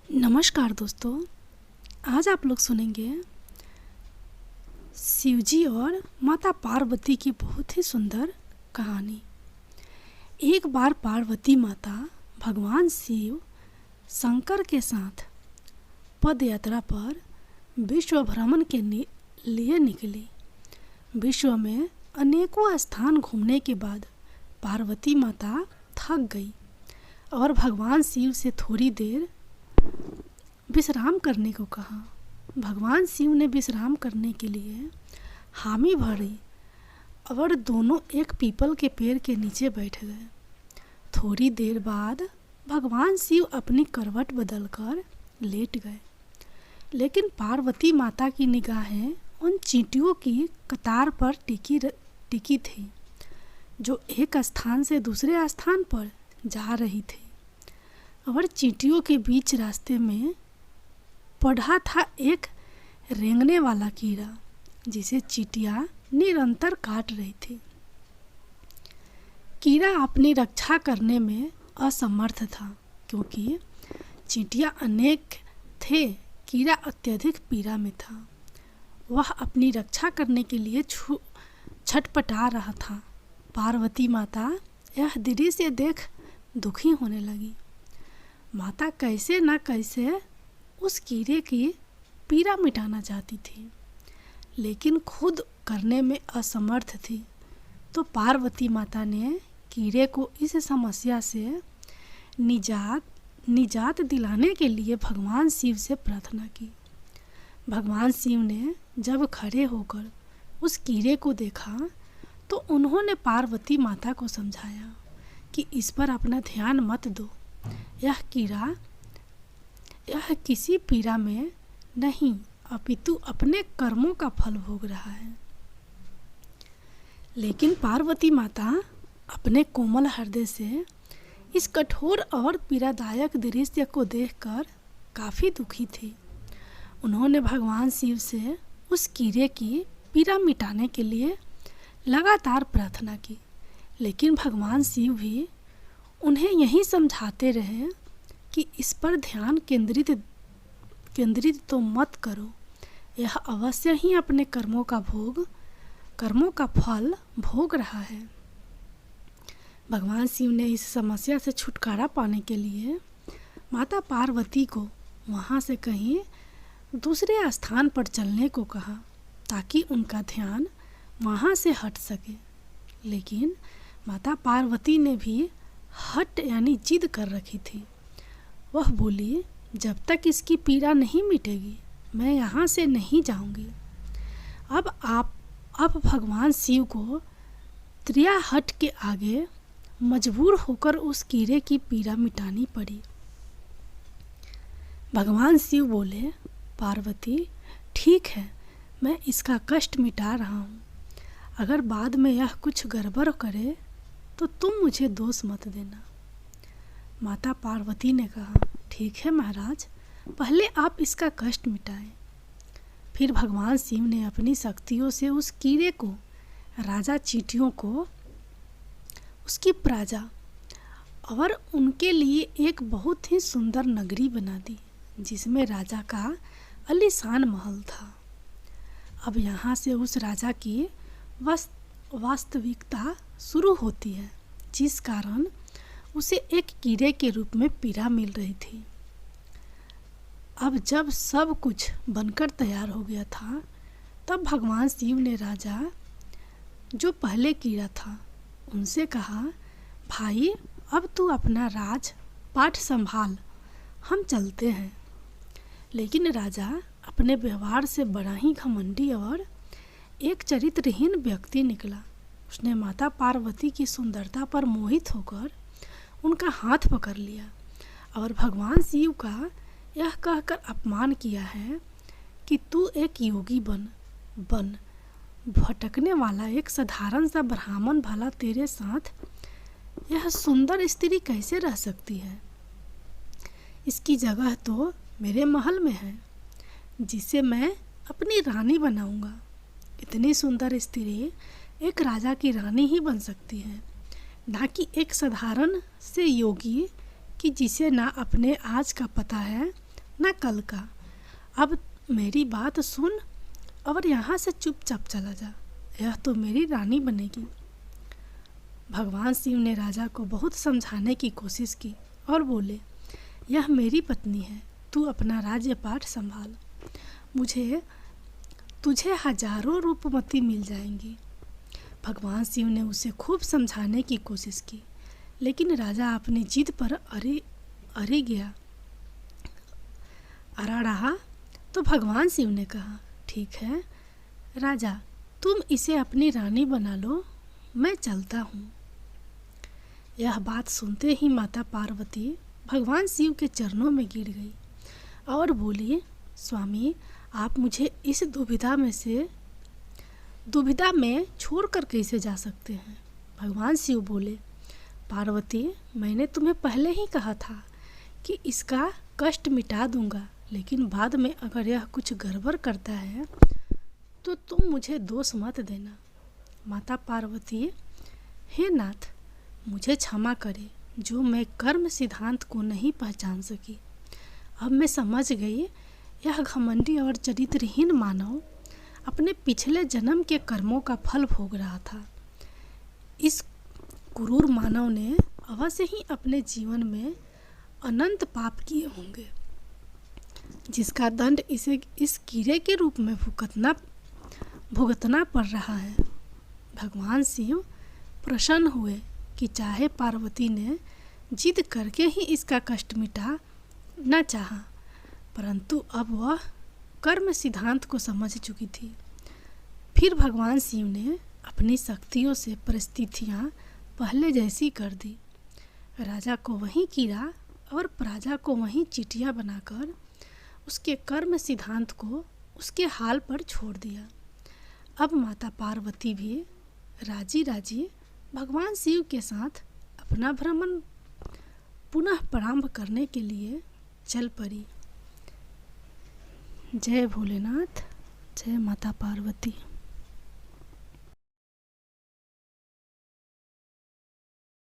नमस्कार दोस्तों। आज आप लोग सुनेंगे शिवजी और माता पार्वती की बहुत ही सुंदर कहानी। एक बार पार्वती माता भगवान शिव शंकर के साथ पद यात्रा पर विश्व भ्रमण के लिए निकली। विश्व में अनेकों स्थान घूमने के बाद पार्वती माता थक गई और भगवान शिव से थोड़ी देर विश्राम करने को कहा। भगवान शिव ने विश्राम करने के लिए हामी भरी और दोनों एक पीपल के पेड़ के नीचे बैठ गए। थोड़ी देर बाद भगवान शिव अपनी करवट बदलकर लेट गए, लेकिन पार्वती माता की निगाहें उन चींटियों की कतार पर टिकी थी जो एक स्थान से दूसरे स्थान पर जा रही थी। और चींटियों के बीच रास्ते में पड़ा था एक रेंगने वाला कीड़ा जिसे चींटियां निरंतर काट रही थी। कीड़ा अपनी रक्षा करने में असमर्थ था क्योंकि चींटियां अनेक थे। कीड़ा अत्यधिक पीड़ा में था। वह अपनी रक्षा करने के लिए छटपटा रहा था। पार्वती माता यह दृश्य देख दुखी होने लगी। माता कैसे न कैसे उस कीड़े की पीड़ा मिटाना चाहती थी, लेकिन खुद करने में असमर्थ थी। तो पार्वती माता ने कीड़े को इस समस्या से निजात दिलाने के लिए भगवान शिव से प्रार्थना की। भगवान शिव ने जब खड़े होकर उस कीड़े को देखा तो उन्होंने पार्वती माता को समझाया कि इस पर अपना ध्यान मत दो। यह किसी पीड़ा में नहीं अपितु अपने कर्मों का फल भोग रहा है। लेकिन पार्वती माता अपने कोमल हृदय से इस कठोर और पीड़ादायक दृश्य को देखकर काफ़ी दुखी थी। उन्होंने भगवान शिव से उस कीड़े की पीड़ा मिटाने के लिए लगातार प्रार्थना की, लेकिन भगवान शिव भी उन्हें यही समझाते रहे कि इस पर ध्यान केंद्रित तो मत करो। यह अवश्य ही अपने कर्मों का फल भोग रहा है। भगवान शिव ने इस समस्या से छुटकारा पाने के लिए माता पार्वती को वहाँ से कहीं दूसरे स्थान पर चलने को कहा ताकि उनका ध्यान वहाँ से हट सके। लेकिन माता पार्वती ने भी जिद कर रखी थी। वह बोली, जब तक इसकी पीड़ा नहीं मिटेगी मैं यहाँ से नहीं जाऊँगी। अब भगवान शिव को त्रियाहट के आगे मजबूर होकर उस कीड़े की पीड़ा मिटानी पड़ी। भगवान शिव बोले, पार्वती ठीक है, मैं इसका कष्ट मिटा रहा हूँ। अगर बाद में यह कुछ गड़बड़ करे तो तुम मुझे दोष मत देना। माता पार्वती ने कहा, ठीक है महाराज, पहले आप इसका कष्ट मिटाएं। फिर भगवान शिव ने अपनी शक्तियों से उस कीड़े को, राजा चींटियों को, उसकी प्रजा और उनके लिए एक बहुत ही सुंदर नगरी बना दी जिसमें राजा का आलीशान महल था। अब यहाँ से उस राजा की वास्तविकता शुरू होती है, जिस कारण उसे एक कीड़े के रूप में पीड़ा मिल रही थी। अब जब सब कुछ बनकर तैयार हो गया था, तब भगवान शिव ने राजा जो पहले कीड़ा था उनसे कहा, भाई अब तू अपना राज पाठ संभाल, हम चलते हैं। लेकिन राजा अपने व्यवहार से बड़ा ही घमंडी और एक चरित्रहीन व्यक्ति निकला। उसने माता पार्वती की सुंदरता पर मोहित होकर उनका हाथ पकड़ लिया और भगवान शिव का यह कहकर अपमान किया है कि तू एक योगी बन भटकने वाला एक साधारण सा ब्राह्मण भला तेरे साथ यह सुंदर स्त्री कैसे रह सकती है। इसकी जगह तो मेरे महल में है जिसे मैं अपनी रानी बनाऊंगा। इतनी सुंदर स्त्री एक राजा की रानी ही बन सकती है, ना कि एक साधारण से योगी कि जिसे ना अपने आज का पता है न कल का। अब मेरी बात सुन और यहाँ से चुपचाप चला जा, यह तो मेरी रानी बनेगी। भगवान शिव ने राजा को बहुत समझाने की कोशिश की और बोले, यह मेरी पत्नी है, तू अपना राज्यपाट संभाल। तुझे हजारों रूपमती मिल जाएंगी। भगवान शिव ने उसे खूब समझाने की कोशिश की, लेकिन राजा अपनी जिद पर अड़ा रहा। तो भगवान शिव ने कहा, ठीक है राजा, तुम इसे अपनी रानी बना लो, मैं चलता हूँ। यह बात सुनते ही माता पार्वती भगवान शिव के चरणों में गिर गई और बोली, स्वामी, आप मुझे इस दुविधा में छोड़कर कैसे जा सकते हैं। भगवान शिव बोले, पार्वती, मैंने तुम्हें पहले ही कहा था कि इसका कष्ट मिटा दूंगा, लेकिन बाद में अगर यह कुछ गड़बड़ करता है तो तुम मुझे दोष मत देना। माता पार्वती, हे नाथ, मुझे क्षमा करे जो मैं कर्म सिद्धांत को नहीं पहचान सकी। अब मैं समझ गई, यह घमंडी और चरित्रहीन मानव अपने पिछले जन्म के कर्मों का फल भोग रहा था। इस क्रूर मानव ने अवश्य ही अपने जीवन में अनंत पाप किए होंगे, जिसका दंड इसे इस कीड़े के रूप में भुगतना पड़ रहा है। भगवान शिव प्रसन्न हुए कि चाहे पार्वती ने जिद करके ही इसका कष्ट मिटा न चाहा, परंतु अब वह कर्म सिद्धांत को समझ चुकी थी। फिर भगवान शिव ने अपनी शक्तियों से परिस्थितियाँ पहले जैसी कर दी। राजा को वहीं कीड़ा और प्रजा को वहीं चींटियाँ बनाकर उसके कर्म सिद्धांत को उसके हाल पर छोड़ दिया। अब माता पार्वती भी राजी राजी भगवान शिव के साथ अपना भ्रमण पुनः प्रारंभ करने के लिए चल पड़ी। जय भोलेनाथ, जय माता पार्वती।